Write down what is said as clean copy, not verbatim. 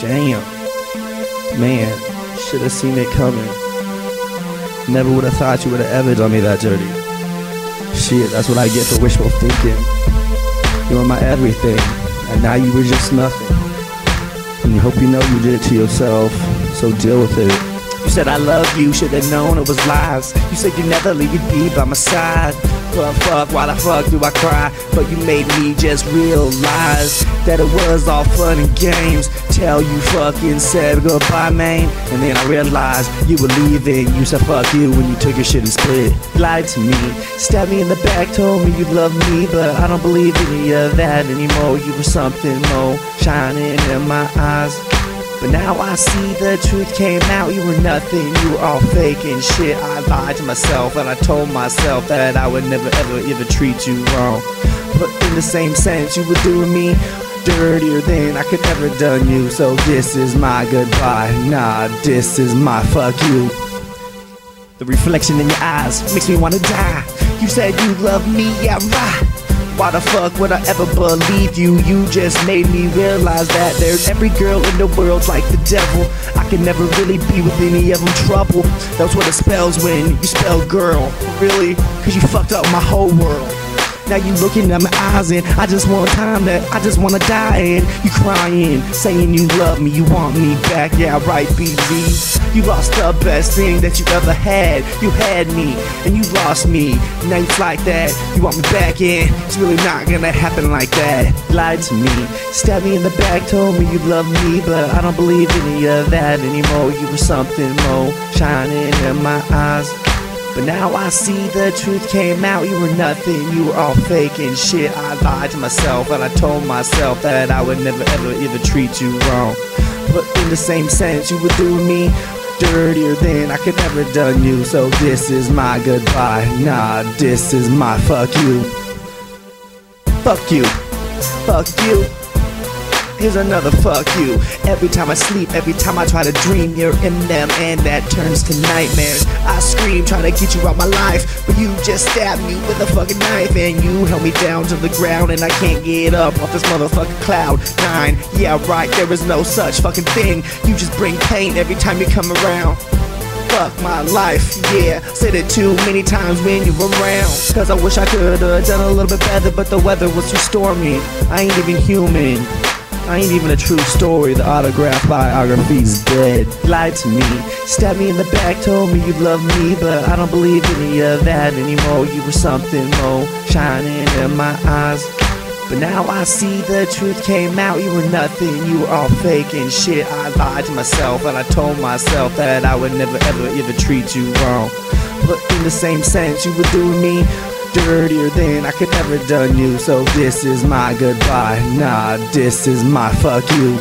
Damn. Man, should have seen it coming. Never would have thought you would have ever done me that dirty. Shit, that's what I get for wishful thinking. You were my everything, and now you were just nothing. And you hope you know you did it to yourself, so deal with it. You said I love you, should've known it was lies. You said you'd never leave, you'd be by my side. But fuck, why the fuck do I cry? But you made me just realize that it was all fun and games till you fucking said goodbye, man. And then I realized you were leaving. You said fuck you when you took your shit and split. You lied to me, stabbed me in the back, told me you loved me, but I don't believe any of that anymore. You were something more shining in my eyes. But now I see the truth came out. You were nothing, you were all fake and shit. I lied to myself and I told myself that I would never ever treat you wrong. But in the same sense, you were doing me dirtier than I could ever done you. So this is my goodbye, nah, this is my fuck you. The reflection in your eyes makes me wanna die. You said you love me, yeah right. Why the fuck would I ever believe you? You just made me realize that there's every girl in the world like the devil. I can never really be with any of them trouble. That's what it spells when you spell girl. Really? Cause you fucked up my whole world. Now you looking at my eyes and I just want time that I just wanna die in. You crying, saying you love me, you want me back, yeah right BB. You lost the best thing that you ever had. You had me, and you lost me. Now it's like that, you want me back in. It's really not gonna happen like that. You lied to me, stabbed me in the back, told me you love me, but I don't believe any of that anymore. You were something more shining in my eyes. But now I see the truth came out. You were nothing, you were all fake and shit. I lied to myself and I told myself that I would never ever treat you wrong. But in the same sense, you were doing me dirtier than I could ever done you. So this is my goodbye, nah, this is my fuck you. Fuck you, fuck you. Here's another fuck you. Every time I sleep, every time I try to dream, you're in them and that turns to nightmares. I scream trying to get you out my life, but you just stabbed me with a fucking knife. And you held me down to the ground and I can't get up off this motherfucking cloud nine. Yeah right, there is no such fucking thing. You just bring pain every time you come around. Fuck my life, yeah, said it too many times when you're around. Cause I wish I could've done a little bit better, but the weather was too stormy. I ain't even human, I ain't even a true story. The autograph biography's dead. You lied to me, stabbed me in the back, told me you love me, but I don't believe any of that anymore. You were something more shining in my eyes. But now I see the truth came out. You were nothing, you were all fake and shit. I lied to myself and I told myself that I would never ever treat you wrong. But in the same sense, you were doing me dirtier than I could ever done you. So this is my goodbye, nah, this is my fuck you.